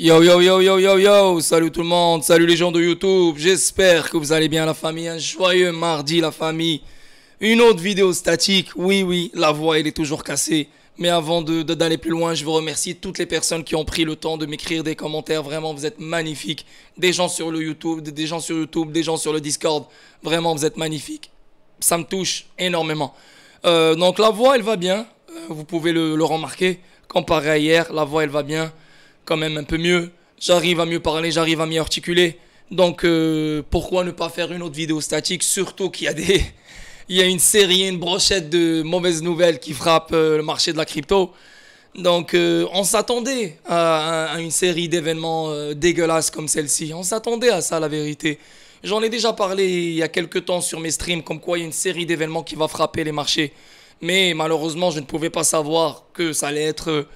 Yo yo yo yo yo yo, salut tout le monde, salut les gens de YouTube, j'espère que vous allez bien la famille, un joyeux mardi la famille. Une autre vidéo statique, oui, la voix elle est toujours cassée. Mais avant d'aller plus loin, je veux remercier toutes les personnes qui ont pris le temps de m'écrire des commentaires, vraiment vous êtes magnifiques. Des gens sur le YouTube, des gens sur YouTube, des gens sur le Discord, vraiment vous êtes magnifiques. Ça me touche énormément. Donc la voix elle va bien, vous pouvez le remarquer, comparé à hier, la voix elle va bien. Quand même un peu mieux, j'arrive à mieux parler, j'arrive à mieux articuler. Donc pourquoi ne pas faire une autre vidéo statique, surtout qu'il y a il y a une série, une brochette de mauvaises nouvelles qui frappent le marché de la crypto. Donc on s'attendait à une série d'événements dégueulasses comme celle-ci. On s'attendait à ça la vérité. J'en ai déjà parlé il y a quelques temps sur mes streams, comme quoi il y a une série d'événements qui va frapper les marchés. Mais malheureusement je ne pouvais pas savoir que ça allait être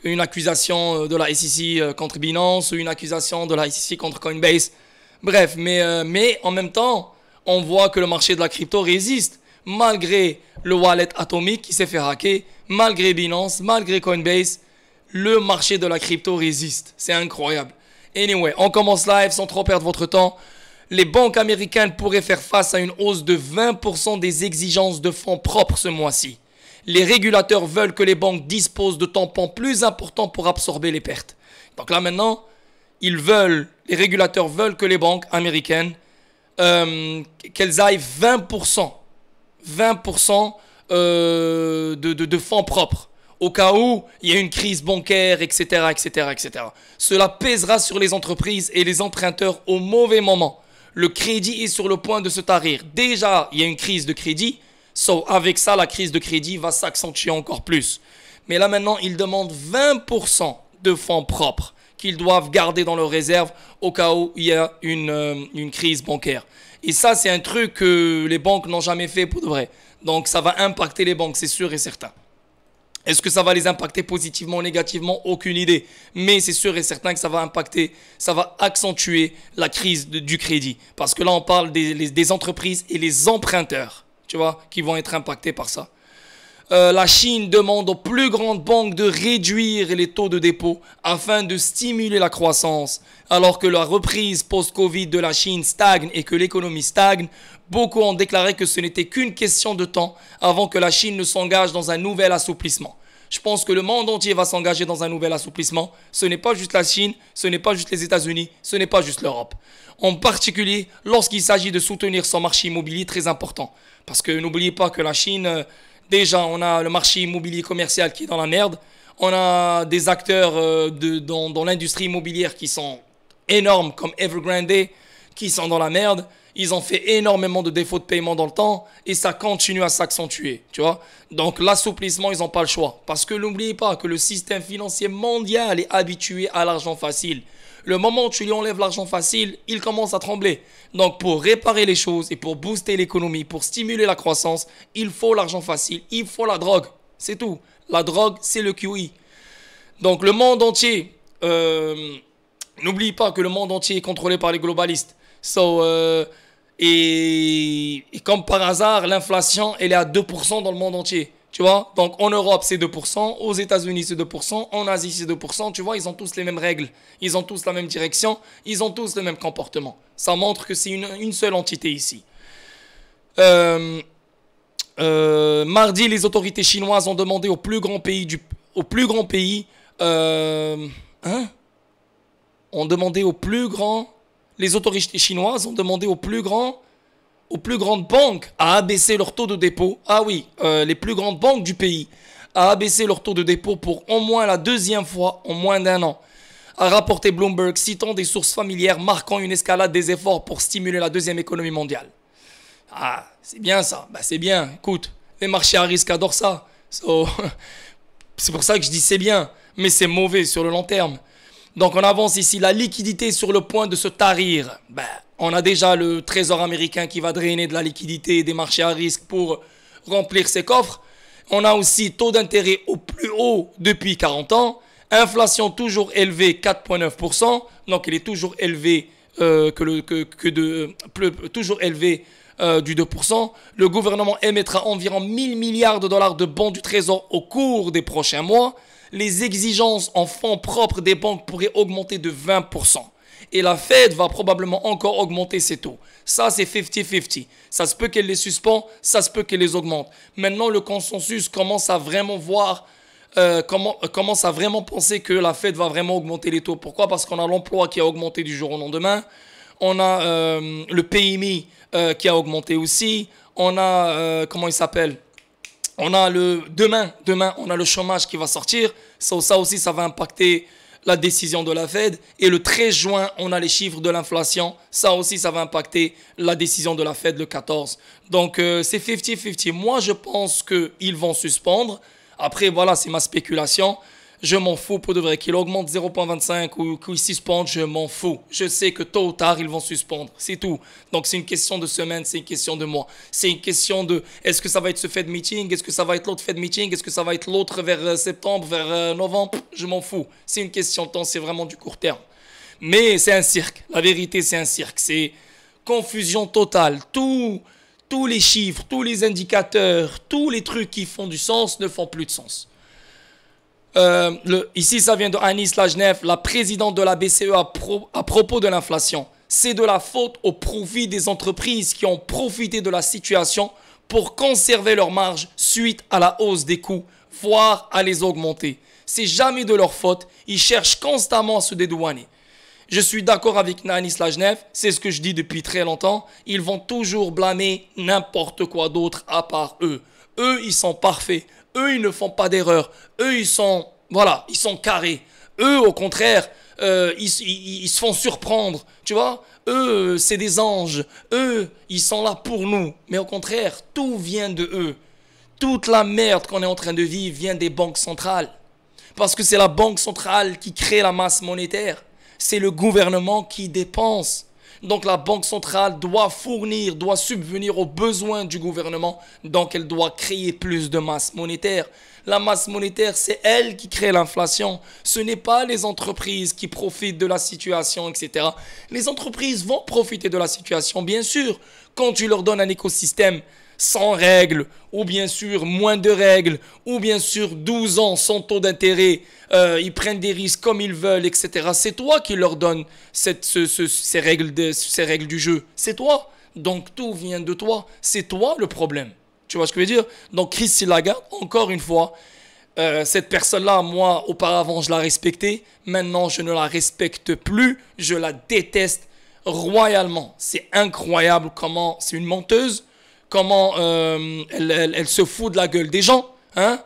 une accusation de la SEC contre Binance ou une accusation de la SEC contre Coinbase. Bref, mais en même temps, on voit que le marché de la crypto résiste. Malgré le wallet atomique qui s'est fait hacker, malgré Binance, malgré Coinbase, le marché de la crypto résiste. C'est incroyable. Anyway, on commence live sans trop perdre votre temps. Les banques américaines pourraient faire face à une hausse de 20% des exigences de fonds propres ce mois-ci. Les régulateurs veulent que les banques disposent de tampons plus importants pour absorber les pertes. Donc là maintenant, les régulateurs veulent que les banques américaines, qu'elles aillent 20% de fonds propres. Au cas où il y a une crise bancaire, etc., etc., etc. Cela pèsera sur les entreprises et les emprunteurs au mauvais moment. Le crédit est sur le point de se tarir. Déjà, il y a une crise de crédit. Avec ça, la crise de crédit va s'accentuer encore plus. Mais là maintenant, ils demandent 20% de fonds propres qu'ils doivent garder dans leurs réserves au cas où il y a une crise bancaire. Et ça, c'est un truc que les banques n'ont jamais fait pour de vrai. Donc ça va impacter les banques, c'est sûr et certain. Est-ce que ça va les impacter positivement ou négativement? Aucune idée. Mais c'est sûr et certain que ça va accentuer la crise du crédit. Parce que là, on parle des entreprises et les emprunteurs, tu vois, qui vont être impactés par ça. La Chine demande aux plus grandes banques de réduire les taux de dépôt afin de stimuler la croissance. Alors que la reprise post-Covid de la Chine stagne et que l'économie stagne, beaucoup ont déclaré que ce n'était qu'une question de temps avant que la Chine ne s'engage dans un nouvel assouplissement. Je pense que le monde entier va s'engager dans un nouvel assouplissement. Ce n'est pas juste la Chine, ce n'est pas juste les États-Unis, ce n'est pas juste l'Europe. En particulier lorsqu'il s'agit de soutenir son marché immobilier très important. Parce que n'oubliez pas que la Chine, déjà on a le marché immobilier commercial qui est dans la merde. On a des acteurs dans l'industrie immobilière qui sont énormes comme Evergrande qui sont dans la merde. Ils ont fait énormément de défauts de paiement dans le temps et ça continue à s'accentuer, tu vois. Donc l'assouplissement, ils n'ont pas le choix. Parce que n'oubliez pas que le système financier mondial est habitué à l'argent facile. Le moment où tu lui enlèves l'argent facile, il commence à trembler. Donc pour réparer les choses et pour booster l'économie, pour stimuler la croissance, il faut l'argent facile, il faut la drogue. C'est tout. La drogue, c'est le QE. Donc le monde entier, n'oublie pas que le monde entier est contrôlé par les globalistes. Et comme par hasard, l'inflation, elle est à 2% dans le monde entier. Tu vois? Donc en Europe, c'est 2%. Aux États-Unis, c'est 2%. En Asie, c'est 2%. Tu vois, ils ont tous les mêmes règles. Ils ont tous la même direction. Ils ont tous le même comportement. Ça montre que c'est une seule entité ici. Mardi, les autorités chinoises ont demandé aux plus grands pays les autorités chinoises ont demandé aux plus grandes banques à abaisser leur taux de dépôt. Ah oui, les plus grandes banques du pays à abaisser leur taux de dépôt pour au moins la deuxième fois en moins d'un an. A rapporté Bloomberg, citant des sources familières marquant une escalade des efforts pour stimuler la deuxième économie mondiale. Ah, c'est bien ça. Bah c'est bien. Écoute, les marchés à risque adorent ça. C'est pour ça que je dis c'est bien, mais c'est mauvais sur le long terme. Donc on avance ici, la liquidité est sur le point de se tarir. Ben, on a déjà le trésor américain qui va drainer de la liquidité et des marchés à risque pour remplir ses coffres. On a aussi taux d'intérêt au plus haut depuis 40 ans. Inflation toujours élevée, 4,9%. Donc il est toujours élevé, toujours élevé du 2%. Le gouvernement émettra environ 1 000 milliards de dollars de bons du trésor au cours des prochains mois. les exigences en fonds propres des banques pourraient augmenter de 20%. Et la Fed va probablement encore augmenter ses taux. Ça, c'est 50-50. Ça se peut qu'elle les suspend, ça se peut qu'elle les augmente. Maintenant, le consensus commence à vraiment voir, commence à vraiment penser que la Fed va vraiment augmenter les taux. Pourquoi? Parce qu'on a l'emploi qui a augmenté du jour au lendemain. On a le PMI qui a augmenté aussi. On a, comment il s'appelle? On a demain, on a le chômage qui va sortir. Ça aussi, ça va impacter la décision de la Fed. Et le 13 juin, on a les chiffres de l'inflation. Ça aussi, ça va impacter la décision de la Fed le 14. Donc, c'est 50-50. Moi, je pense qu'ils vont suspendre. Après, voilà, c'est ma spéculation. Je m'en fous pour de vrai. Qu'ils augmentent 0,25 ou qu'ils suspendent, je m'en fous. Je sais que tôt ou tard, ils vont suspendre. C'est tout. Donc, c'est une question de semaine, c'est une question de mois. C'est une question de est-ce que ça va être ce Fed meeting? Est-ce que ça va être l'autre Fed meeting? Est-ce que ça va être l'autre vers septembre, vers novembre? Je m'en fous. C'est une question de temps, c'est vraiment du court terme. Mais c'est un cirque. La vérité, c'est un cirque. C'est confusion totale. Tous les chiffres, tous les indicateurs, tous les trucs qui font du sens ne font plus de sens. Ici, ça vient de Anis Lajnef, la présidente de la BCE à propos de l'inflation. C'est de la faute au profit des entreprises qui ont profité de la situation pour conserver leurs marges suite à la hausse des coûts, voire à les augmenter. C'est jamais de leur faute, ils cherchent constamment à se dédouaner. Je suis d'accord avec Anis Lajnef, c'est ce que je dis depuis très longtemps, ils vont toujours blâmer n'importe quoi d'autre à part eux. Eux, ils sont parfaits. Eux, ils ne font pas d'erreur. Eux, ils sont carrés. Eux, au contraire, ils se font surprendre. Tu vois? Eux, c'est des anges. Eux, ils sont là pour nous. Mais au contraire, tout vient de eux. Toute la merde qu'on est en train de vivre vient des banques centrales. Parce que c'est la banque centrale qui crée la masse monétaire. C'est le gouvernement qui dépense. Donc la banque centrale doit subvenir aux besoins du gouvernement. Donc elle doit créer plus de masse monétaire. La masse monétaire, c'est elle qui crée l'inflation. Ce n'est pas les entreprises qui profitent de la situation, etc. Les entreprises vont profiter de la situation, bien sûr, quand tu leur donnes un écosystème sans règles, ou bien sûr moins de règles, ou bien sûr 12 ans sans taux d'intérêt, ils prennent des risques comme ils veulent, etc. C'est toi qui leur donnes ces règles du jeu. C'est toi. Donc tout vient de toi. C'est toi le problème. Tu vois ce que je veux dire? Donc Christine Lagarde, encore une fois, cette personne-là, moi, auparavant, je la respectais. Maintenant, je ne la respecte plus. Je la déteste royalement. C'est incroyable comment c'est une menteuse. Comment elle se fout de la gueule des gens, hein?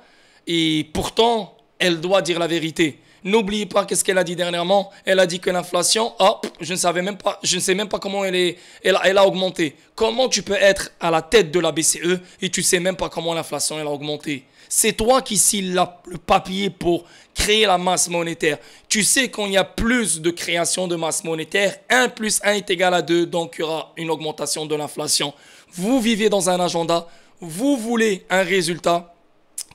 Et pourtant, elle doit dire la vérité. N'oubliez pas qu'est-ce qu'elle a dit dernièrement. Elle a dit que l'inflation, je ne sais même pas comment elle a augmenté. Comment tu peux être à la tête de la BCE et tu sais même pas comment l'inflation elle a augmenté? C'est toi qui signes le papier pour créer la masse monétaire. Tu sais qu'il y a plus de création de masse monétaire. 1 plus 1 est égal à 2, donc il y aura une augmentation de l'inflation. Vous vivez dans un agenda, vous voulez un résultat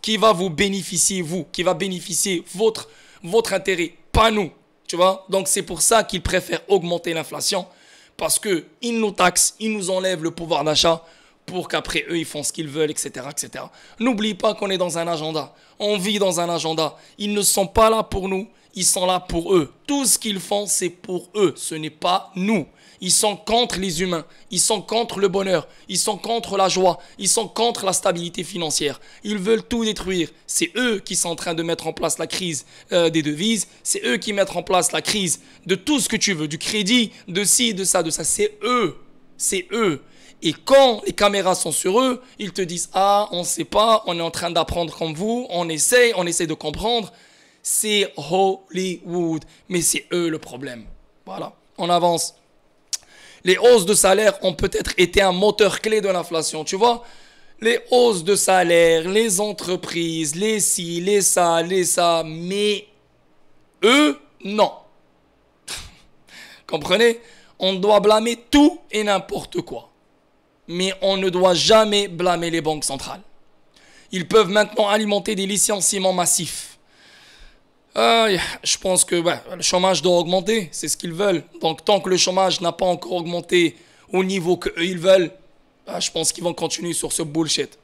qui va vous bénéficier, qui va bénéficier votre intérêt, pas nous. Tu vois? Donc c'est pour ça qu'ils préfèrent augmenter l'inflation, parce qu'ils nous taxent, ils nous enlèvent le pouvoir d'achat pour qu'après eux ils font ce qu'ils veulent, etc., etc. N'oublie pas qu'on est dans un agenda, on vit dans un agenda. Ils ne sont pas là pour nous, ils sont là pour eux. Tout ce qu'ils font, c'est pour eux, ce n'est pas nous. Ils sont contre les humains, ils sont contre le bonheur, ils sont contre la joie, ils sont contre la stabilité financière. Ils veulent tout détruire. C'est eux qui sont en train de mettre en place la crise des devises, c'est eux qui mettent en place la crise de tout ce que tu veux, du crédit, de ci, de ça, c'est eux. C'est eux. Et quand les caméras sont sur eux, ils te disent « Ah, on ne sait pas, on est en train d'apprendre comme vous, on essaie de comprendre. » C'est Hollywood, mais c'est eux le problème. Voilà, on avance. Les hausses de salaire ont peut-être été un moteur clé de l'inflation, tu vois. Les hausses de salaire, les entreprises, les ci, les ça, mais eux, non. Comprenez? On doit blâmer tout et n'importe quoi. Mais on ne doit jamais blâmer les banques centrales. Ils peuvent maintenant alimenter des licenciements massifs. Je pense que le chômage doit augmenter, c'est ce qu'ils veulent. Donc tant que le chômage n'a pas encore augmenté au niveau qu'eux ils veulent, je pense qu'ils vont continuer sur ce bullshit.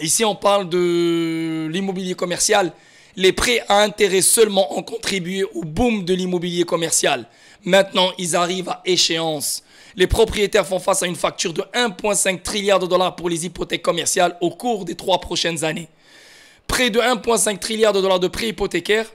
Ici on parle de l'immobilier commercial Les prêts à intérêt seulement ont contribué au boom de l'immobilier commercial. Maintenant, ils arrivent à échéance. Les propriétaires font face à une facture de 1,5 trilliard de dollars pour les hypothèques commerciales au cours des 3 prochaines années. Près de 1,5 trilliard de dollars de prêts hypothécaires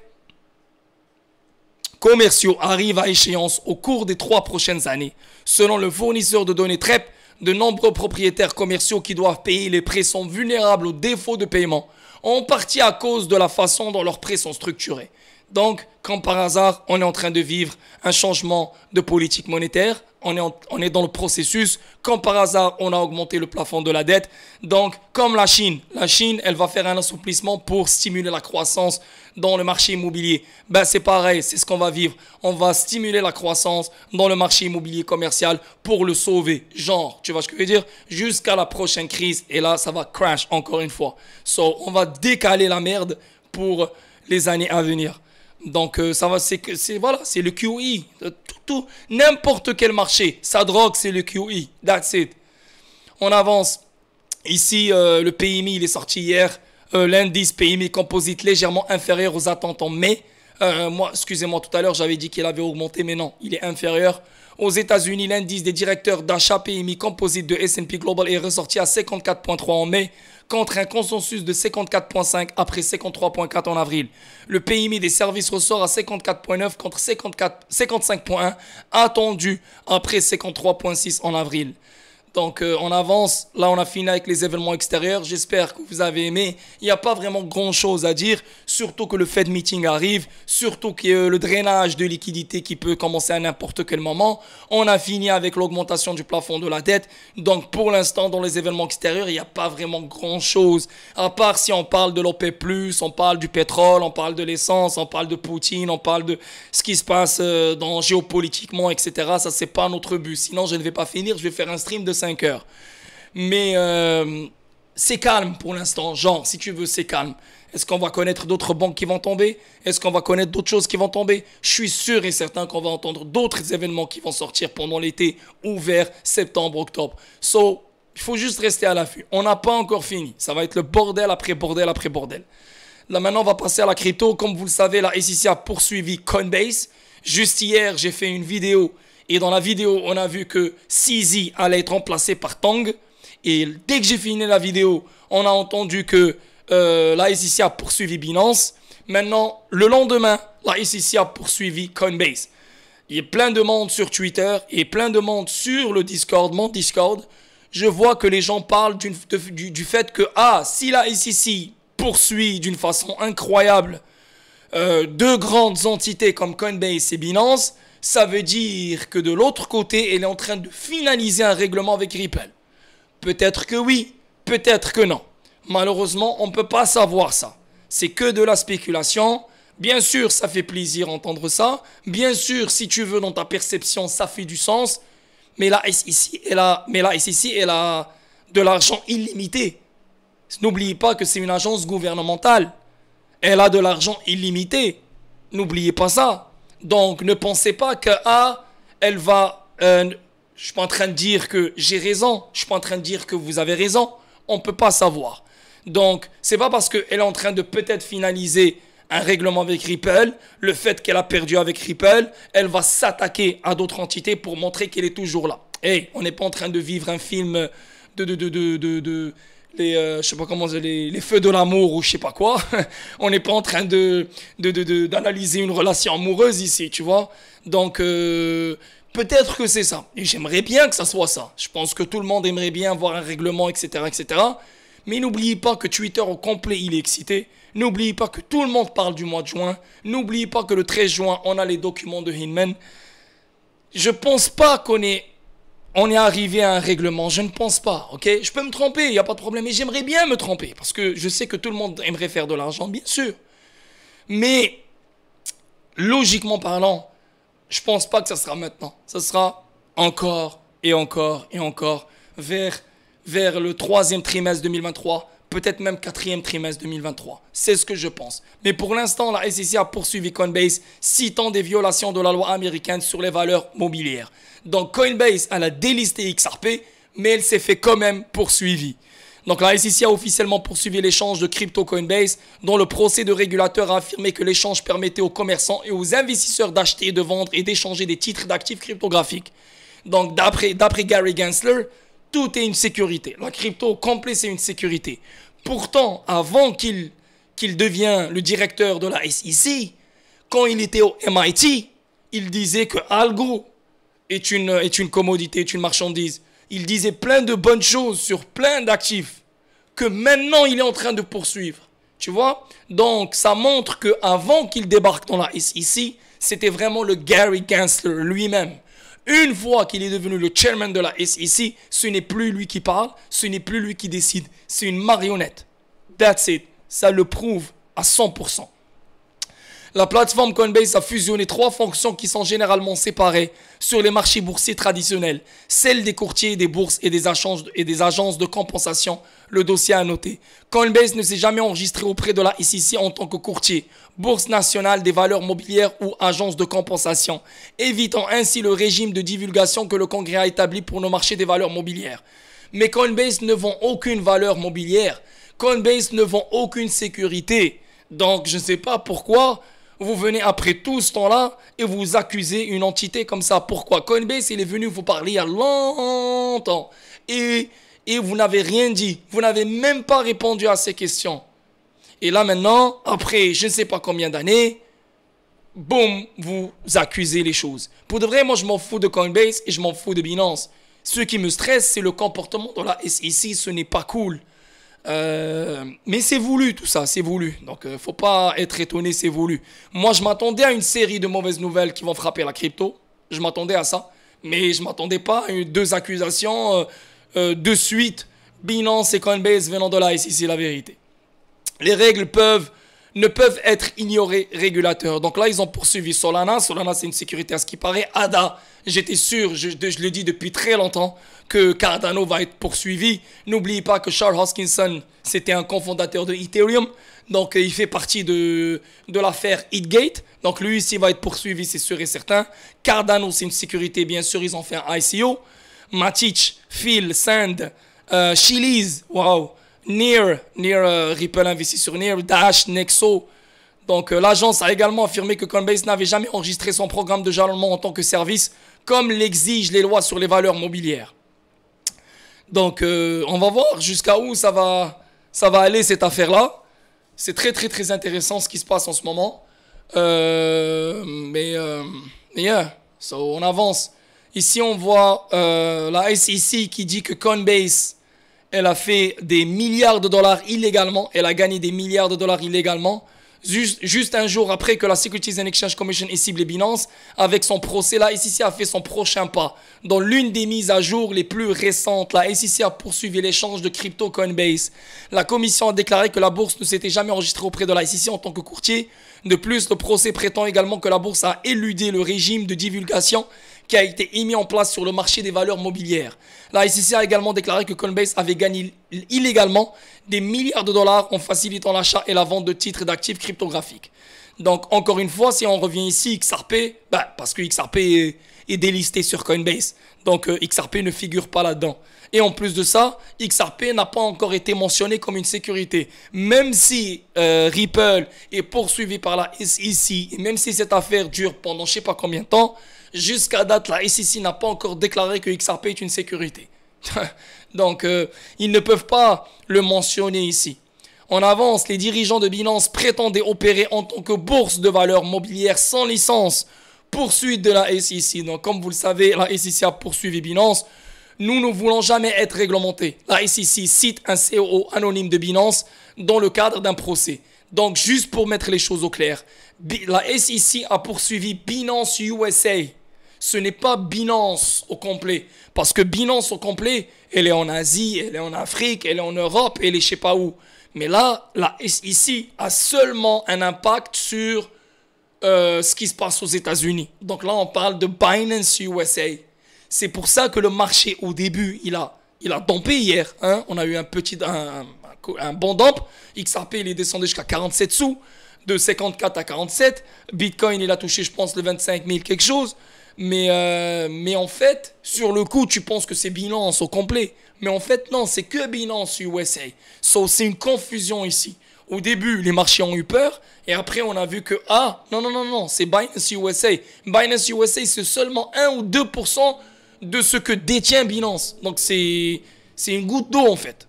commerciaux arrivent à échéance au cours des 3 prochaines années. Selon le fournisseur de données TREP, de nombreux propriétaires commerciaux qui doivent payer les prêts sont vulnérables au défaut de paiement, en partie à cause de la façon dont leurs prêts sont structurés. Donc, comme par hasard, on est en train de vivre un changement de politique monétaire. On est dans le processus. Comme par hasard, on a augmenté le plafond de la dette. Donc, comme la Chine, elle va faire un assouplissement pour stimuler la croissance dans le marché immobilier. Ben, c'est pareil, c'est ce qu'on va vivre. On va stimuler la croissance dans le marché immobilier commercial pour le sauver. Genre, tu vois ce que je veux dire? Jusqu'à la prochaine crise. Et là, ça va crash encore une fois. So, on va décaler la merde pour les années à venir. Donc ça va, voilà, c'est le QE. N'importe quel marché, ça drogue, c'est le QE. That's it. On avance. Ici, le PMI, il est sorti hier. L'indice PMI composite légèrement inférieur aux attentes en mai. Excusez-moi, tout à l'heure, j'avais dit qu'il avait augmenté, mais non, il est inférieur. Aux États-Unis, l'indice des directeurs d'achat PMI composite de S&P Global est ressorti à 54,3 en mai, contre un consensus de 54,5 après 53,4 en avril. Le PMI des services ressort à 54,9 contre 55,1 attendu après 53,6 en avril. Donc on avance, là on a fini avec les événements extérieurs, j'espère que vous avez aimé. Il n'y a pas vraiment grand chose à dire, surtout que le Fed Meeting arrive, surtout qu'il y a le drainage de liquidités qui peut commencer à n'importe quel moment. On a fini avec l'augmentation du plafond de la dette, donc pour l'instant dans les événements extérieurs, il n'y a pas vraiment grand chose. À part si on parle de l'OPEP+, on parle du pétrole, on parle de l'essence, on parle de Poutine, on parle de ce qui se passe géopolitiquement, etc. Ça c'est pas notre but, sinon je ne vais pas finir, je vais faire un stream de 5 heures. Mais c'est calme pour l'instant. Genre, si tu veux, c'est calme. Est-ce qu'on va connaître d'autres banques qui vont tomber? Est-ce qu'on va connaître d'autres choses qui vont tomber? Je suis sûr et certain qu'on va entendre d'autres événements qui vont sortir pendant l'été ou vers septembre, octobre. So, il faut juste rester à l'affût. On n'a pas encore fini. Ça va être le bordel après bordel après bordel. Là, maintenant, on va passer à la crypto. Comme vous le savez, la SEC a poursuivi Coinbase. Juste hier, j'ai fait une vidéo. Et dans la vidéo, on a vu que CZ allait être remplacé par Tang. Et dès que j'ai fini la vidéo, on a entendu que la SEC a poursuivi Binance. Maintenant, le lendemain, la SEC a poursuivi Coinbase. Il y a plein de monde sur Twitter et plein de monde sur le Discord, mon Discord. Je vois que les gens parlent du fait que, si la SEC poursuit d'une façon incroyable deux grandes entités comme Coinbase et Binance, ça veut dire que de l'autre côté, elle est en train de finaliser un règlement avec Ripple. Peut-être que oui, peut-être que non. Malheureusement, on ne peut pas savoir ça. C'est que de la spéculation. Bien sûr, ça fait plaisir d'entendre ça. Bien sûr, si tu veux, dans ta perception, ça fait du sens. Mais la SEC, elle a de l'argent illimité. N'oubliez pas que c'est une agence gouvernementale. Elle a de l'argent illimité. N'oubliez pas ça. Donc, ne pensez pas que, elle va... je suis pas en train de dire que j'ai raison. Je suis pas en train de dire que vous avez raison. On ne peut pas savoir. Donc, c'est pas parce qu'elle est en train de peut-être finaliser un règlement avec Ripple, le fait qu'elle a perdu avec Ripple, elle va s'attaquer à d'autres entités pour montrer qu'elle est toujours là. Hey, on n'est pas en train de vivre un film je sais pas comment les feux de l'amour ou je sais pas quoi. On n'est pas en train d'analyser une relation amoureuse ici, tu vois. Donc peut-être que c'est ça. Et j'aimerais bien que ça soit ça. Je pense que tout le monde aimerait bien voir un règlement, etc., etc. Mais n'oubliez pas que Twitter au complet, il est excité. N'oubliez pas que tout le monde parle du mois de juin. N'oubliez pas que le 13 juin, on a les documents de Hinman. Je pense pas qu'on est arrivé à un règlement, je ne pense pas, ok? Je peux me tromper, il n'y a pas de problème, mais j'aimerais bien me tromper, parce que je sais que tout le monde aimerait faire de l'argent, bien sûr. Mais, logiquement parlant, je ne pense pas que ça sera maintenant. Ça sera encore et encore et encore vers le 3e trimestre 2023, peut-être même 4e trimestre 2023. C'est ce que je pense. Mais pour l'instant, la SEC a poursuivi Coinbase, citant des violations de la loi américaine sur les valeurs mobilières. Donc Coinbase, elle a délisté XRP, mais elle s'est fait quand même poursuivie. Donc la SEC a officiellement poursuivi l'échange de crypto Coinbase, dont le procès de régulateur a affirmé que l'échange permettait aux commerçants et aux investisseurs d'acheter, de vendre et d'échanger des titres d'actifs cryptographiques. Donc d'après Gary Gensler, tout est une sécurité. La crypto au complet, c'est une sécurité. Pourtant, avant qu'il devienne le directeur de la SEC, quand il était au MIT, il disait que algo est une commodité, est une marchandise. Il disait plein de bonnes choses sur plein d'actifs que maintenant il est en train de poursuivre. Tu vois? Donc ça montre qu'avant qu'il débarque dans la SEC, c'était vraiment le Gary Gensler lui-même. Une fois qu'il est devenu le chairman de la SEC, ce n'est plus lui qui parle, ce n'est plus lui qui décide, c'est une marionnette. That's it. Ça le prouve à 100%. La plateforme Coinbase a fusionné 3 fonctions qui sont généralement séparées sur les marchés boursiers traditionnels. Celle des courtiers, des bourses et des agences de compensation. Le dossier à noter. Coinbase ne s'est jamais enregistré auprès de la SEC en tant que courtier, bourse nationale des valeurs mobilières ou agence de compensation, évitant ainsi le régime de divulgation que le Congrès a établi pour nos marchés des valeurs mobilières. Mais Coinbase ne vend aucune valeur mobilière. Coinbase ne vend aucune sécurité. Donc je ne sais pas pourquoi vous venez après tout ce temps-là et vous accusez une entité comme ça. Pourquoi? Coinbase, il est venu vous parler il y a longtemps. Et vous n'avez rien dit. Vous n'avez même pas répondu à ces questions. Et là maintenant, après je ne sais pas combien d'années, boum, vous accusez les choses. Pour de vrai, moi je m'en fous de Coinbase et je m'en fous de Binance. Ce qui me stresse, c'est le comportement de la SEC. Ce n'est pas cool. Mais c'est voulu tout ça, c'est voulu. Donc faut pas être étonné, c'est voulu. Moi je m'attendais à une série de mauvaises nouvelles qui vont frapper la crypto. Je m'attendais à ça. Mais je m'attendais pas à 2 accusations de suite. Binance et Coinbase venant de la SEC, c'est la vérité. Les règles ne peuvent être ignorées régulateurs. Donc là ils ont poursuivi Solana. Solana c'est une sécurité à ce qui paraît. ADA, j'étais sûr, je le dis depuis très longtemps, que Cardano va être poursuivi. N'oubliez pas que Charles Hoskinson, c'était un cofondateur de Ethereum. Donc il fait partie de l'affaire Heatgate. Donc lui ici va être poursuivi, c'est sûr et certain. Cardano, c'est une sécurité, bien sûr, ils ont fait un ICO. Matic, Phil, Sand, Chiliz, wow. Near, Ripple investit sur Near, Dash, Nexo. Donc l'agence a également affirmé que Coinbase n'avait jamais enregistré son programme de jalonnement en tant que service, comme l'exigent les lois sur les valeurs mobilières. Donc on va voir jusqu'à où ça va aller cette affaire-là. C'est très très très intéressant ce qui se passe en ce moment. Yeah, so on avance. Ici on voit la SEC qui dit que Coinbase, elle a fait des milliards de dollars illégalement. Elle a gagné des milliards de dollars illégalement. Juste un jour après que la Securities and Exchange Commission ait ciblé Binance, avec son procès, la SEC a fait son prochain pas. Dans l'une des mises à jour les plus récentes, la SEC a poursuivi l'échange de crypto Coinbase. La commission a déclaré que la bourse ne s'était jamais enregistrée auprès de la SEC en tant que courtier. De plus, le procès prétend également que la bourse a éludé le régime de divulgation qui a été mis en place sur le marché des valeurs mobilières. La SEC a également déclaré que Coinbase avait gagné illégalement des milliards de dollars en facilitant l'achat et la vente de titres d'actifs cryptographiques. Donc, encore une fois, si on revient ici, XRP, parce que XRP est délisté sur Coinbase. Donc, XRP ne figure pas là-dedans. Et en plus de ça, XRP n'a pas encore été mentionné comme une sécurité. Même si Ripple est poursuivi par la SEC, et même si cette affaire dure pendant je ne sais pas combien de temps, jusqu'à date, la SEC n'a pas encore déclaré que XRP est une sécurité. Donc, ils ne peuvent pas le mentionner ici. On avance, les dirigeants de Binance prétendaient opérer en tant que bourse de valeurs mobilières sans licence. Poursuite de la SEC. Donc, comme vous le savez, la SEC a poursuivi Binance. Nous ne voulons jamais être réglementés. La SEC cite un COO anonyme de Binance dans le cadre d'un procès. Donc, juste pour mettre les choses au clair, la SEC a poursuivi Binance USA. Ce n'est pas Binance au complet. Parce que Binance au complet, elle est en Asie, elle est en Afrique, elle est en Europe, elle est je sais pas où. Mais là, la SEC a seulement un impact sur ce qui se passe aux États-Unis. Donc là, on parle de Binance USA. C'est pour ça que le marché, au début, il a dompé hier. Hein? On a eu un bon dump. XRP, il est descendu jusqu'à 47 sous. De 54 à 47. Bitcoin, il a touché, je pense, le 25 000 quelque chose. Mais en fait, sur le coup, tu penses que c'est Binance au complet. Mais en fait, non, c'est que Binance USA. So, c'est une confusion ici. Au début, les marchés ont eu peur. Et après, on a vu que, ah, non, c'est Binance USA. Binance USA, c'est seulement 1 ou 2% de ce que détient Binance. Donc, c'est une goutte d'eau, en fait.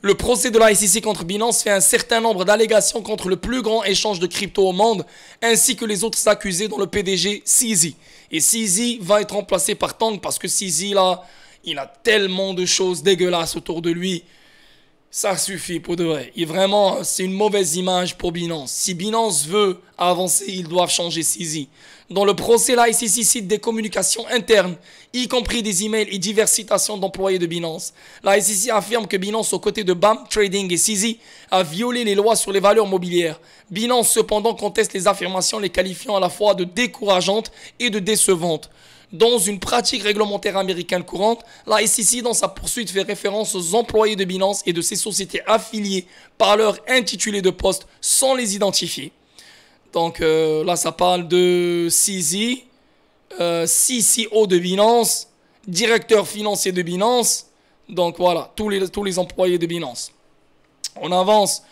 Le procès de la SEC contre Binance fait un certain nombre d'allégations contre le plus grand échange de crypto au monde, ainsi que les autres accusés, dont le PDG CZ. Et CZ va être remplacé par Tang parce que CZ, là, il a tellement de choses dégueulasses autour de lui. Ça suffit pour de vrai. Et vraiment, c'est une mauvaise image pour Binance. Si Binance veut avancer, ils doivent changer CZ. Dans le procès, la SEC cite des communications internes, y compris des emails et diverses citations d'employés de Binance. La SEC affirme que Binance, aux côtés de BAM Trading et CZ, a violé les lois sur les valeurs mobilières. Binance, cependant, conteste les affirmations, les qualifiant à la fois de décourageantes et de décevantes. Dans une pratique réglementaire américaine courante, la SEC, dans sa poursuite, fait référence aux employés de Binance et de ses sociétés affiliées par leur intitulé de poste sans les identifier. Donc là, ça parle de CZ, CCO de Binance, directeur financier de Binance. Donc voilà, tous les employés de Binance. On avance.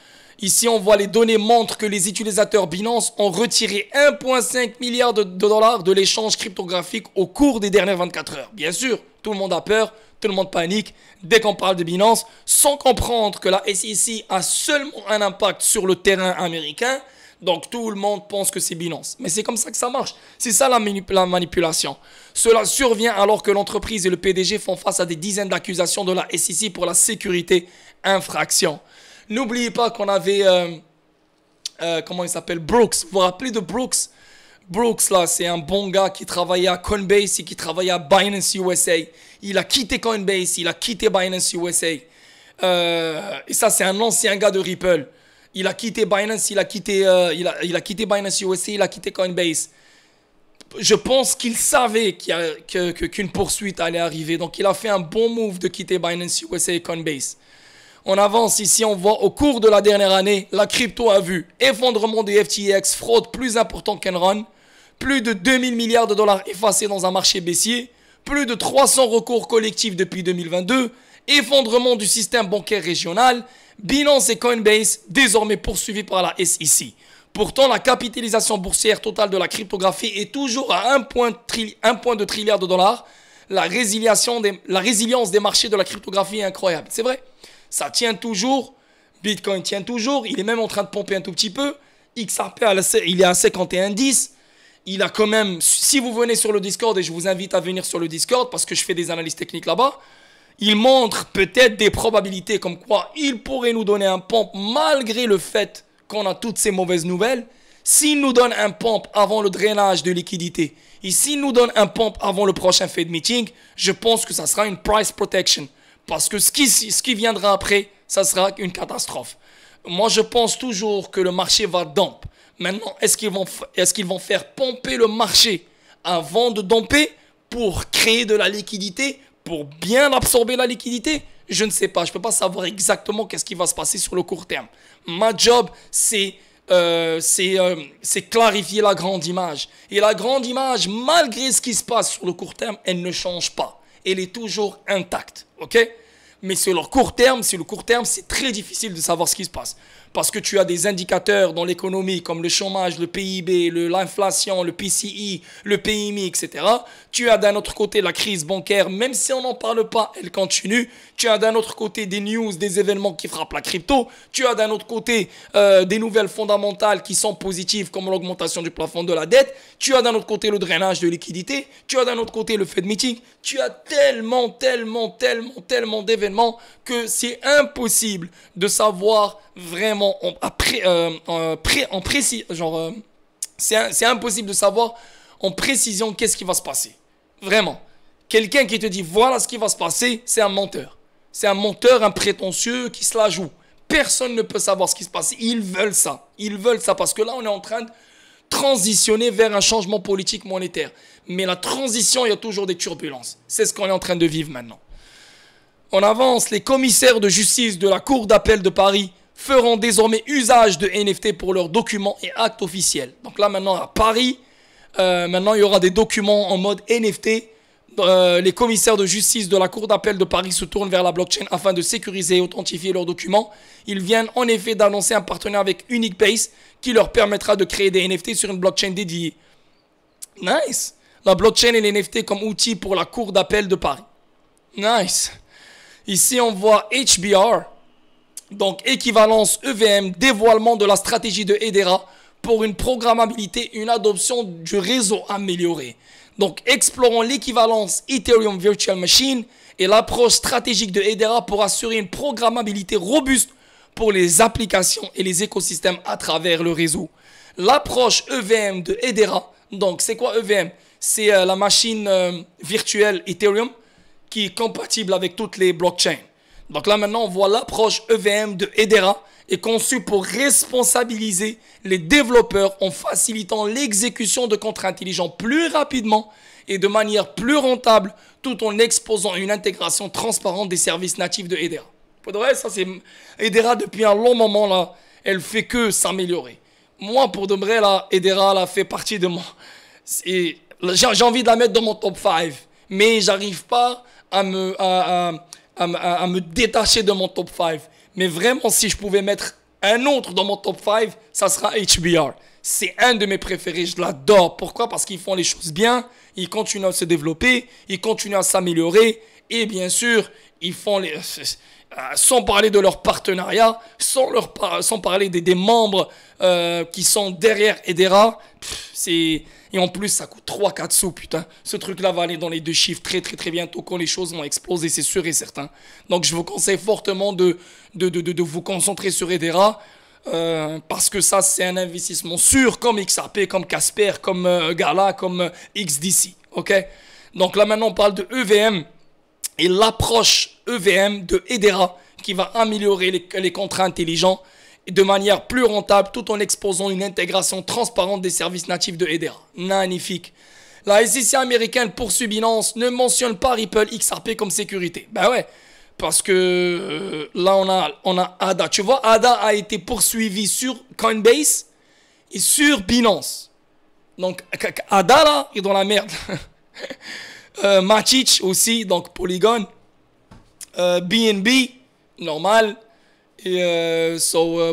Ici, on voit les données montrent que les utilisateurs Binance ont retiré 1,5 milliard de dollars de l'échange cryptographique au cours des dernières 24 heures. Bien sûr, tout le monde a peur, tout le monde panique dès qu'on parle de Binance, sans comprendre que la SEC a seulement un impact sur le terrain américain. Donc tout le monde pense que c'est Binance. Mais c'est comme ça que ça marche. C'est ça la manipulation. Cela survient alors que l'entreprise et le PDG font face à des dizaines d'accusations de la SEC pour la sécurité infraction. N'oubliez pas qu'on avait, comment il s'appelle, Brooks. Vous vous rappelez de Brooks? Brooks, là, c'est un bon gars qui travaillait à Coinbase et qui travaillait à Binance USA. Il a quitté Coinbase, il a quitté Binance USA. Et ça, c'est un ancien gars de Ripple. Il a quitté Binance, il a quitté Binance USA, il a quitté Coinbase. Je pense qu'il savait qu'une poursuite allait arriver. Donc, il a fait un bon move de quitter Binance USA et Coinbase. On avance ici, on voit au cours de la dernière année, la crypto a vu effondrement des FTX, fraude plus importante qu'Enron, plus de 2000 milliards de dollars effacés dans un marché baissier, plus de 300 recours collectifs depuis 2022, effondrement du système bancaire régional, Binance et Coinbase désormais poursuivis par la SEC. Pourtant, la capitalisation boursière totale de la cryptographie est toujours à 1,2 trilliard de dollars. La résilience des marchés de la cryptographie est incroyable. C'est vrai. Ça tient toujours, Bitcoin tient toujours, il est même en train de pomper un tout petit peu. XRP, il est à 51,10. Il a quand même, si vous venez sur le Discord, et je vous invite à venir sur le Discord parce que je fais des analyses techniques là-bas, il montre peut-être des probabilités comme quoi il pourrait nous donner un pump malgré le fait qu'on a toutes ces mauvaises nouvelles. S'il nous donne un pump avant le drainage de liquidité et s'il nous donne un pump avant le prochain Fed meeting, je pense que ça sera une price protection. Parce que ce qui viendra après, ça sera une catastrophe. Moi, je pense toujours que le marché va dump. Maintenant, est-ce qu'ils vont faire pomper le marché avant de dumper pour créer de la liquidité, pour bien absorber la liquidité? Je ne sais pas. Je ne peux pas savoir exactement qu'est-ce qui va se passer sur le court terme. Ma job, c'est clarifier la grande image. Et la grande image, malgré ce qui se passe sur le court terme, elle ne change pas. Elle est toujours intacte, ok? Mais sur le court terme, c'est très difficile de savoir ce qui se passe. Parce que tu as des indicateurs dans l'économie comme le chômage, le PIB, l'inflation, le PCI, le PMI, etc. Tu as d'un autre côté la crise bancaire, même si on n'en parle pas, elle continue. Tu as d'un autre côté des news, des événements qui frappent la crypto. Tu as d'un autre côté des nouvelles fondamentales qui sont positives comme l'augmentation du plafond de la dette. Tu as d'un autre côté le drainage de liquidité. Tu as d'un autre côté le Fed meeting. Tu as tellement d'événements que c'est impossible de savoir vraiment c'est impossible de savoir en précision qu'est-ce qui va se passer. Vraiment. Quelqu'un qui te dit voilà ce qui va se passer, c'est un menteur. C'est un menteur, un prétentieux qui se la joue. Personne ne peut savoir ce qui se passe. Ils veulent ça. Ils veulent ça parce que là, on est en train de transitionner vers un changement politique monétaire. Mais la transition, il y a toujours des turbulences. C'est ce qu'on est en train de vivre maintenant. On avance. Les commissaires de justice de la Cour d'appel de Paris feront désormais usage de NFT pour leurs documents et actes officiels. Donc là maintenant à Paris, Maintenant, il y aura des documents en mode NFT. Les commissaires de justice de la Cour d'appel de Paris se tournent vers la blockchain afin de sécuriser et authentifier leurs documents. Ils viennent en effet d'annoncer un partenariat avec UniqueBase qui leur permettra de créer des NFT sur une blockchain dédiée. Nice. La blockchain et les NFT comme outil pour la Cour d'appel de Paris. Nice. Ici, on voit HBR. Donc, équivalence EVM, dévoilement de la stratégie de Hedera pour une programmabilité et une adoption du réseau améliorée. Donc, explorons l'équivalence Ethereum Virtual Machine et l'approche stratégique de Hedera pour assurer une programmabilité robuste pour les applications et les écosystèmes à travers le réseau. L'approche EVM de Hedera, donc c'est quoi EVM? C'est la machine virtuelle Ethereum qui est compatible avec toutes les blockchains. Donc là maintenant on voit l'approche EVM de Hedera est conçue pour responsabiliser les développeurs en facilitant l'exécution de contrats intelligents plus rapidement et de manière plus rentable tout en exposant une intégration transparente des services natifs de Hedera. Pour de vrai, ça c'est Hedera depuis un long moment là, elle fait que s'améliorer. Moi pour de vrai là, Hedera là fait partie de moi. J'ai envie de la mettre dans mon top 5, mais j'arrive pas à me détacher de mon top 5. Mais vraiment, si je pouvais mettre un autre dans mon top 5, ça sera HBR. C'est un de mes préférés, je l'adore. Pourquoi? Parce qu'ils font les choses bien, ils continuent à se développer, ils continuent à s'améliorer. Et bien sûr, ils font les... sans parler de leur partenariat, sans parler des membres qui sont derrière Hedera. Et en plus, ça coûte 3-4 sous, putain. Ce truc-là va aller dans les 2 chiffres très bientôt quand les choses vont exploser, c'est sûr et certain. Donc, je vous conseille fortement de vous concentrer sur Hedera parce que ça, c'est un investissement sûr comme XRP, comme Casper, comme Gala, comme XDC. Ok? Donc là, maintenant, on parle de EVM et l'approche EVM de Hedera qui va améliorer les contrats intelligents de manière plus rentable tout en exposant une intégration transparente des services natifs de Hedera. Magnifique. La SEC américaine poursuit Binance, ne mentionne pas Ripple XRP comme sécurité. Ben ouais, parce que là on a ADA. Tu vois, ADA a été poursuivi sur Coinbase et sur Binance. Donc ADA là, il est dans la merde. Matic aussi, donc Polygon. BNB, normal. Et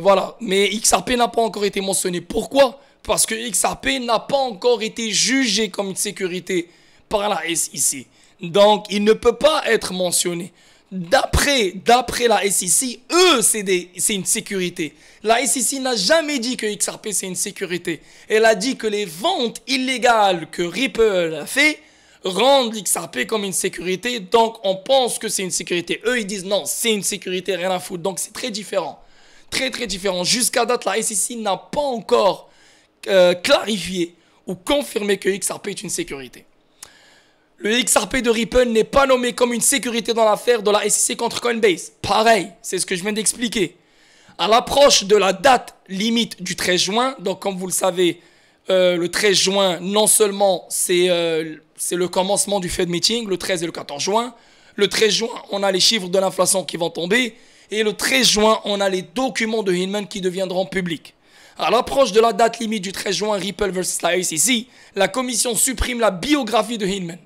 voilà. Mais XRP n'a pas encore été mentionné. Pourquoi? Parce que XRP n'a pas encore été jugé comme une sécurité par la SEC. Donc, il ne peut pas être mentionné. D'après la SEC, eux, c'est une sécurité. La SEC n'a jamais dit que XRP, c'est une sécurité. Elle a dit que les ventes illégales que Ripple a fait rendent XRP comme une sécurité, donc on pense que c'est une sécurité. Eux, ils disent non, c'est une sécurité, rien à foutre. Donc c'est très différent. Très différent. Jusqu'à date, la SEC n'a pas encore clarifié ou confirmé que XRP est une sécurité. Le XRP de Ripple n'est pas nommé comme une sécurité dans l'affaire de la SEC contre Coinbase. Pareil, c'est ce que je viens d'expliquer. À l'approche de la date limite du 13 juin, donc comme vous le savez, le 13 juin, non seulement c'est le commencement du Fed Meeting, le 13 et le 14 juin. Le 13 juin, on a les chiffres de l'inflation qui vont tomber. Et le 13 juin, on a les documents de Hinman qui deviendront publics. À l'approche de la date limite du 13 juin, Ripple versus la SEC, la commission supprime la biographie de Hinman.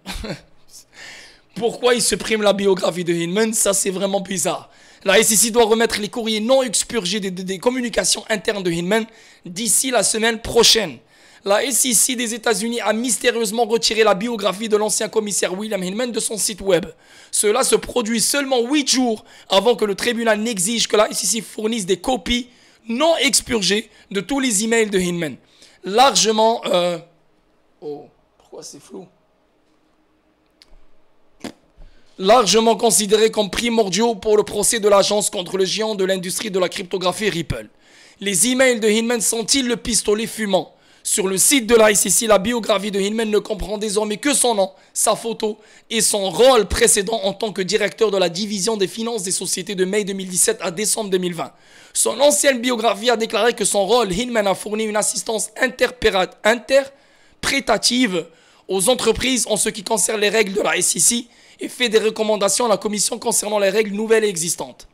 Pourquoi il supprime la biographie de Hinman? Ça, c'est vraiment bizarre. La SEC doit remettre les courriers non expurgés des communications internes de Hinman d'ici la semaine prochaine. La SEC des États-Unis a mystérieusement retiré la biographie de l'ancien commissaire William Hinman de son site web. Cela se produit seulement 8 jours avant que le tribunal n'exige que la SEC fournisse des copies non expurgées de tous les emails de Hinman. Largement... Oh, pourquoi c'est flou? Largement considérés comme primordiaux pour le procès de l'agence contre le géant de l'industrie de la cryptographie Ripple. Les emails de Hinman sont-ils le pistolet fumant? Sur le site de la SEC, la biographie de Hinman ne comprend désormais que son nom, sa photo et son rôle précédent en tant que directeur de la division des finances des sociétés de mai 2017 à décembre 2020. Son ancienne biographie a déclaré que son rôle, Hinman a fourni une assistance interprétative aux entreprises en ce qui concerne les règles de la SEC et fait des recommandations à la commission concernant les règles nouvelles et existantes.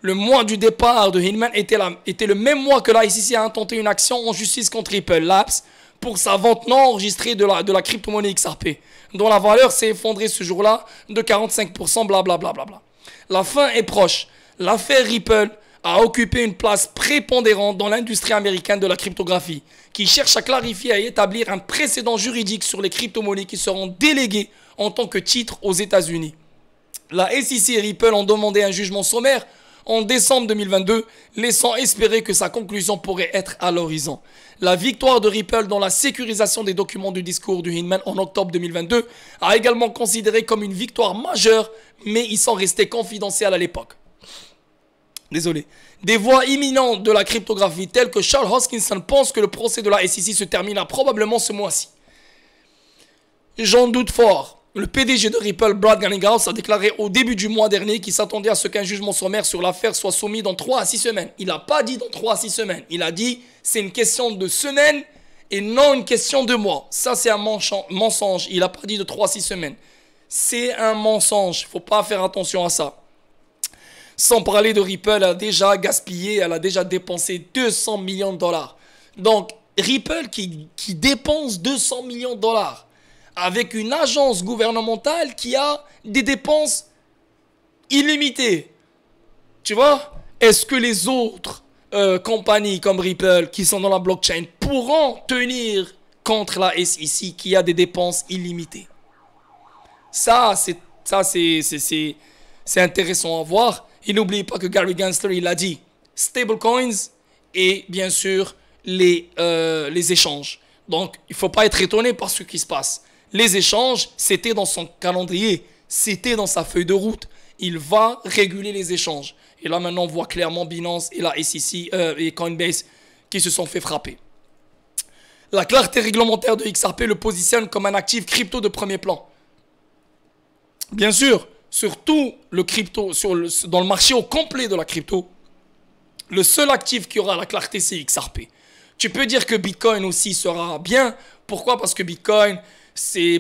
Le mois du départ de Hinman était le même mois que la SEC a intenté une action en justice contre Ripple Labs pour sa vente non enregistrée de la crypto-monnaie XRP, dont la valeur s'est effondrée ce jour-là de 45%, blablabla. La fin est proche. L'affaire Ripple a occupé une place prépondérante dans l'industrie américaine de la cryptographie, qui cherche à clarifier et à établir un précédent juridique sur les crypto-monnaies qui seront déléguées en tant que titres aux États-Unis. La SEC et Ripple ont demandé un jugement sommaire en décembre 2022, laissant espérer que sa conclusion pourrait être à l'horizon. La victoire de Ripple dans la sécurisation des documents du discours du Hinman en octobre 2022 a également considéré comme une victoire majeure, mais ils sont restés confidentiels à l'époque. Désolé. Des voix imminentes de la cryptographie telles que Charles Hoskinson pensent que le procès de la SEC se terminera probablement ce mois-ci. J'en doute fort. Le PDG de Ripple, Brad Garlinghouse, a déclaré au début du mois dernier qu'il s'attendait à ce qu'un jugement sommaire sur l'affaire soit soumis dans 3 à 6 semaines. Il n'a pas dit dans 3 à 6 semaines. Il a dit c'est une question de semaines et non une question de mois. Ça, c'est un mensonge. Il n'a pas dit de 3 à 6 semaines. C'est un mensonge. Il ne faut pas faire attention à ça. Sans parler de Ripple, elle a déjà gaspillé, elle a déjà dépensé 200 millions de dollars. Donc, Ripple qui dépense 200 millions de dollars avec une agence gouvernementale qui a des dépenses illimitées. Tu vois? Est-ce que les autres compagnies comme Ripple qui sont dans la blockchain pourront tenir contre la SEC qui a des dépenses illimitées? Ça, c'est intéressant à voir. Et n'oubliez pas que Gary Gensler, il a dit stablecoins et bien sûr les échanges. Donc, il ne faut pas être étonné par ce qui se passe. Les échanges, c'était dans son calendrier, c'était dans sa feuille de route. Il va réguler les échanges. Et là, maintenant, on voit clairement Binance et la SEC et Coinbase qui se sont fait frapper. La clarté réglementaire de XRP le positionne comme un actif crypto de premier plan. Bien sûr, surtout le crypto, dans le marché au complet de la crypto, le seul actif qui aura la clarté, c'est XRP. Tu peux dire que Bitcoin aussi sera bien. Pourquoi? Parce que Bitcoin,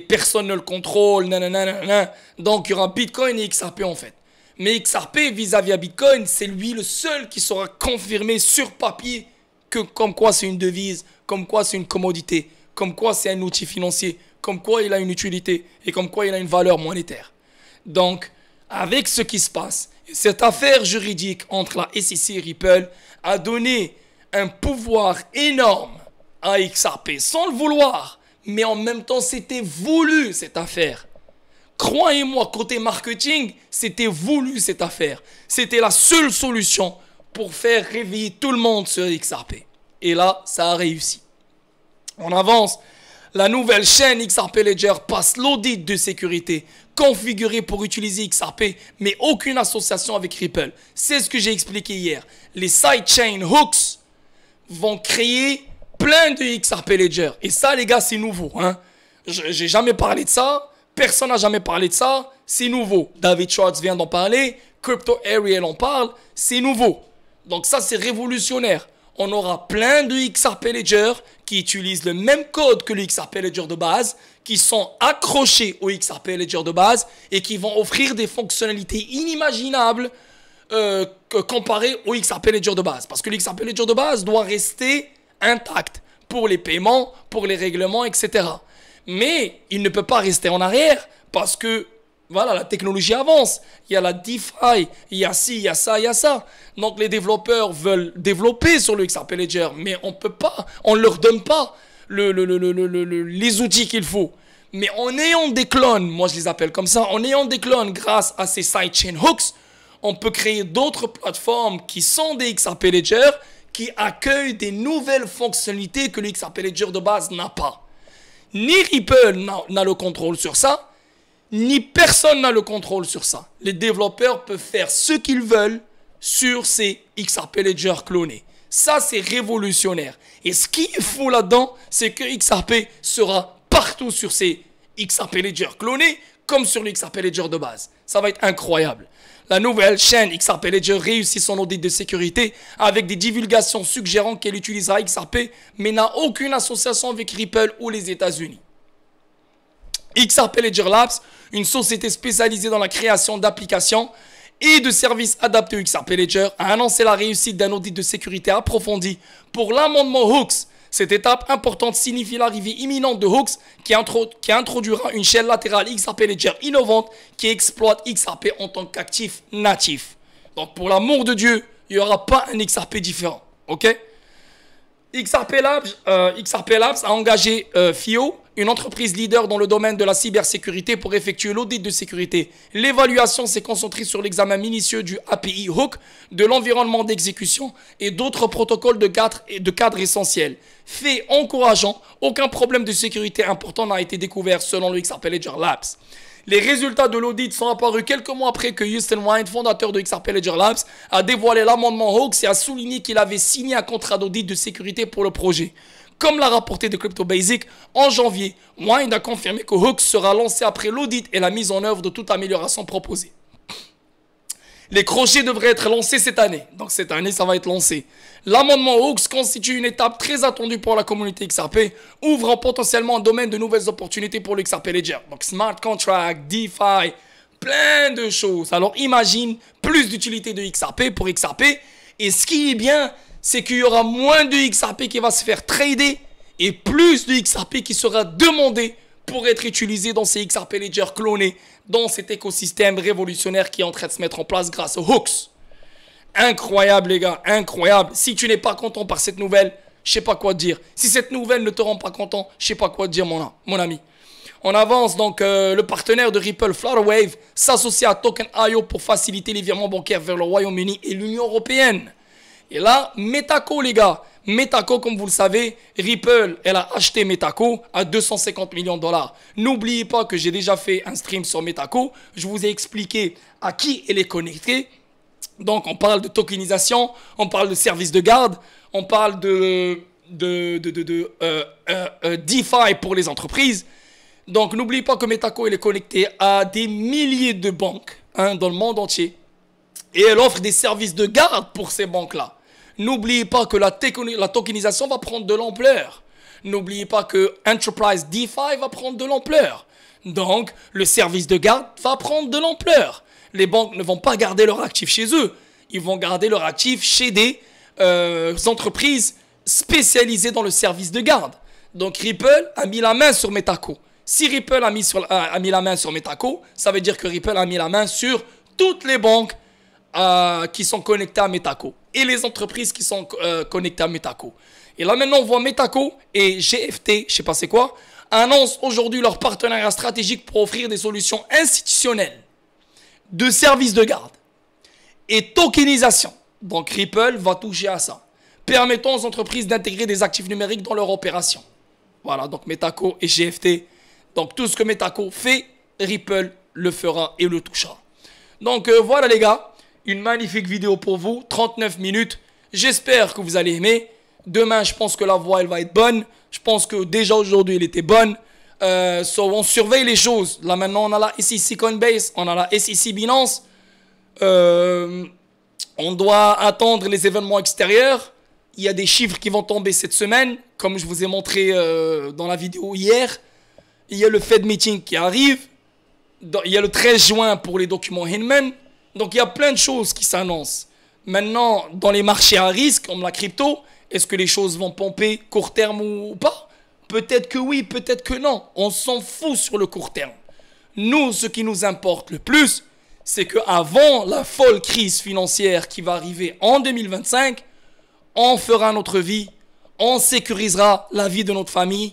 personne ne le contrôle, nanana. Donc, il y aura Bitcoin et XRP en fait. Mais XRP, vis-à-vis à Bitcoin, c'est lui le seul qui sera confirmé sur papier que comme quoi c'est une devise, comme quoi c'est une commodité, comme quoi c'est un outil financier, comme quoi il a une utilité et comme quoi il a une valeur monétaire. Donc, avec ce qui se passe, cette affaire juridique entre la SEC et Ripple a donné un pouvoir énorme à XRP, sans le vouloir, mais en même temps, c'était voulu cette affaire. Croyez-moi, côté marketing, c'était voulu cette affaire. C'était la seule solution pour faire réveiller tout le monde sur XRP. Et là, ça a réussi. On avance. La nouvelle chaîne XRP Ledger passe l'audit de sécurité configurée pour utiliser XRP, mais aucune association avec Ripple. C'est ce que j'ai expliqué hier. Les sidechain hooks vont créer plein de XRP Ledger. Et ça, les gars, c'est nouveau. Hein? J'ai jamais parlé de ça. Personne n'a jamais parlé de ça. C'est nouveau. David Schwartz vient d'en parler. Crypto Ariel en parle. C'est nouveau. Donc ça, c'est révolutionnaire. On aura plein de XRP Ledger qui utilisent le même code que le XRP Ledger de base, qui sont accrochés au XRP Ledger de base et qui vont offrir des fonctionnalités inimaginables comparées au XRP Ledger de base. Parce que le XRP Ledger de base doit rester intact pour les paiements, pour les règlements, etc. Mais il ne peut pas rester en arrière parce que voilà, la technologie avance. Il y a la DeFi, il y a ci, il y a ça, il y a ça. Donc les développeurs veulent développer sur le XRP Ledger, mais on peut pas, on ne leur donne pas les outils qu'il faut. Mais en ayant des clones, moi je les appelle comme ça, en ayant des clones grâce à ces sidechain hooks, on peut créer d'autres plateformes qui sont des XRP Ledger, qui accueillent des nouvelles fonctionnalités que le XRP Ledger de base n'a pas. Ni Ripple n'a le contrôle sur ça, ni personne n'a le contrôle sur ça. Les développeurs peuvent faire ce qu'ils veulent sur ces XRP Ledger clonés. Ça, c'est révolutionnaire. Et ce qui est fou là-dedans, c'est que XRP sera partout sur ces XRP Ledger clonés, comme sur le XRP Ledger de base. Ça va être incroyable. La nouvelle chaîne XRP Ledger réussit son audit de sécurité avec des divulgations suggérant qu'elle utilisera XRP, mais n'a aucune association avec Ripple ou les États-Unis. XRP Ledger Labs, une société spécialisée dans la création d'applications et de services adaptés au XRP Ledger, a annoncé la réussite d'un audit de sécurité approfondi pour l'amendement Hooks, Cette étape importante signifie l'arrivée imminente de Hooks qui introduira une chaîne latérale XRP Ledger innovante qui exploite XRP en tant qu'actif natif. Donc pour l'amour de Dieu, il n'y aura pas un XRP différent. Ok? XRP Labs a engagé FIO, une entreprise leader dans le domaine de la cybersécurité, pour effectuer l'audit de sécurité. L'évaluation s'est concentrée sur l'examen minutieux du API Hook, de l'environnement d'exécution et d'autres protocoles de cadre essentiels. Fait encourageant, aucun problème de sécurité important n'a été découvert selon le XRP Ledger Labs. Les résultats de l'audit sont apparus quelques mois après que Houston Wine, fondateur de XRP Ledger Labs, a dévoilé l'amendement Hawks et a souligné qu'il avait signé un contrat d'audit de sécurité pour le projet. Comme l'a rapporté de Crypto Basic, en janvier, Wine a confirmé que Hawks sera lancé après l'audit et la mise en œuvre de toute amélioration proposée. Les crochets devraient être lancés cette année. Donc cette année, ça va être lancé. L'amendement Hawks constitue une étape très attendue pour la communauté XRP, ouvrant potentiellement un domaine de nouvelles opportunités pour le XRP Ledger. Donc smart contract, DeFi, plein de choses. Alors imagine plus d'utilité de XRP pour XRP. Et ce qui est bien, c'est qu'il y aura moins de XRP qui va se faire trader et plus de XRP qui sera demandé pour être utilisé dans ces XRP Ledger clonés, dans cet écosystème révolutionnaire qui est en train de se mettre en place grâce aux Hooks. Incroyable les gars, incroyable. Si tu n'es pas content par cette nouvelle, je sais pas quoi te dire. Si cette nouvelle ne te rend pas content, je sais pas quoi te dire mon ami. On avance donc, le partenaire de Ripple, Flutterwave, s'associe à Token.io pour faciliter les virements bancaires vers le Royaume-Uni et l'Union Européenne. Et là, Metaco les gars. Metaco, comme vous le savez, Ripple, elle a acheté Metaco à 250 millions de dollars. N'oubliez pas que j'ai déjà fait un stream sur Metaco. Je vous ai expliqué à qui elle est connectée. Donc, on parle de tokenisation, on parle de service de garde, on parle de DeFi pour les entreprises. Donc, n'oubliez pas que Metaco, elle est connectée à des milliers de banques dans le monde entier. Et elle offre des services de garde pour ces banques-là. N'oubliez pas que la tokenisation va prendre de l'ampleur. N'oubliez pas que Enterprise DeFi va prendre de l'ampleur. Donc, le service de garde va prendre de l'ampleur. Les banques ne vont pas garder leurs actifs chez eux. Ils vont garder leurs actifs chez des entreprises spécialisées dans le service de garde. Donc, Ripple a mis la main sur Metaco. Si Ripple a mis la main sur Metaco, ça veut dire que Ripple a mis la main sur toutes les banques qui sont connectées à Metaco et les entreprises qui sont connectées à Metaco. Et là maintenant on voit Metaco et GFT, je sais pas c'est quoi, annoncent aujourd'hui leur partenariat stratégique pour offrir des solutions institutionnelles de services de garde et tokenisation. Donc Ripple va toucher à ça, permettant aux entreprises d'intégrer des actifs numériques dans leur opération. Voilà, donc Metaco et GFT. Donc tout ce que Metaco fait, Ripple le fera et le touchera. Donc voilà les gars, une magnifique vidéo pour vous, 39 minutes. J'espère que vous allez aimer. Demain, je pense que la voix, elle va être bonne. Je pense que déjà aujourd'hui, elle était bonne. On surveille les choses. Là maintenant, on a la SEC Coinbase, on a la SEC Binance. On doit attendre les événements extérieurs. Il y a des chiffres qui vont tomber cette semaine, comme je vous ai montré dans la vidéo hier. Il y a le Fed Meeting qui arrive. Il y a le 13 juin pour les documents Hinman. Donc, il y a plein de choses qui s'annoncent. Maintenant, dans les marchés à risque, comme la crypto, est-ce que les choses vont pomper court terme ou pas? Peut-être que oui, peut-être que non. On s'en fout sur le court terme. Nous, ce qui nous importe le plus, c'est qu'avant la folle crise financière qui va arriver en 2025, on fera notre vie, on sécurisera la vie de notre famille,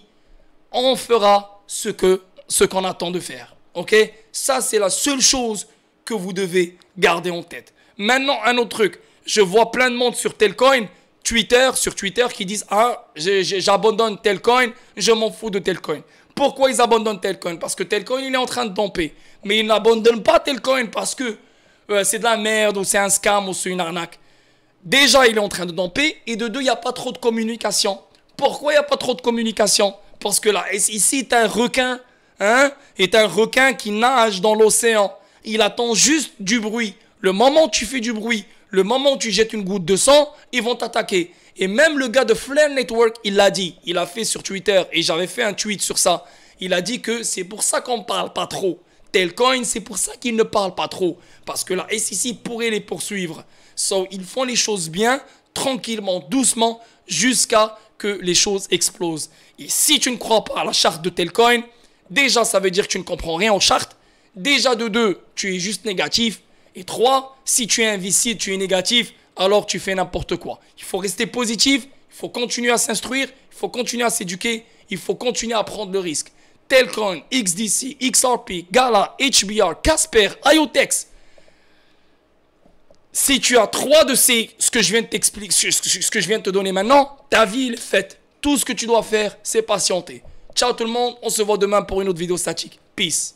on fera ce qu'on attend de faire. Ok? Ça, c'est la seule chose que vous devez garder en tête. Maintenant, un autre truc. Je vois plein de monde sur Telcoin, sur Twitter qui disent « Ah, j'abandonne Telcoin, je m'en fous de Telcoin. » Pourquoi ils abandonnent Telcoin? Parce que Telcoin, il est en train de domper. Mais ils n'abandonnent pas Telcoin parce que c'est de la merde ou c'est un scam ou c'est une arnaque. Déjà, il est en train de domper. Et de deux, il n'y a pas trop de communication. Pourquoi il n'y a pas trop de communication? Parce que la SEC est un requin. Est un requin qui nage dans l'océan. Il attend juste du bruit. Le moment où tu fais du bruit, le moment où tu jettes une goutte de sang, ils vont t'attaquer. Et même le gars de Flare Network, il l'a dit. Il a fait sur Twitter, et j'avais fait un tweet sur ça. Il a dit que c'est pour ça qu'on ne parle pas trop. Telcoin, c'est pour ça qu'ils ne parlent pas trop. Parce que la SEC pourrait les poursuivre. So, ils font les choses bien, tranquillement, doucement, jusqu'à que les choses explosent. Et si tu ne crois pas à la charte de tel coin, déjà ça veut dire que tu ne comprends rien aux chartes. Déjà de 2, tu es juste négatif. Et 3, si tu es imbécile, tu es négatif, alors tu fais n'importe quoi. Il faut rester positif, il faut continuer à s'instruire, il faut continuer à s'éduquer, il faut continuer à prendre le risque. Telcoin, XDC, XRP, Gala, HBR, Casper, IOTEX. Si tu as 3 de ces, ce que je viens de t'expliquer, ce que je viens de te donner maintenant, ta vie est faite. Tout ce que tu dois faire, c'est patienter. Ciao tout le monde, on se voit demain pour une autre vidéo statique. Peace.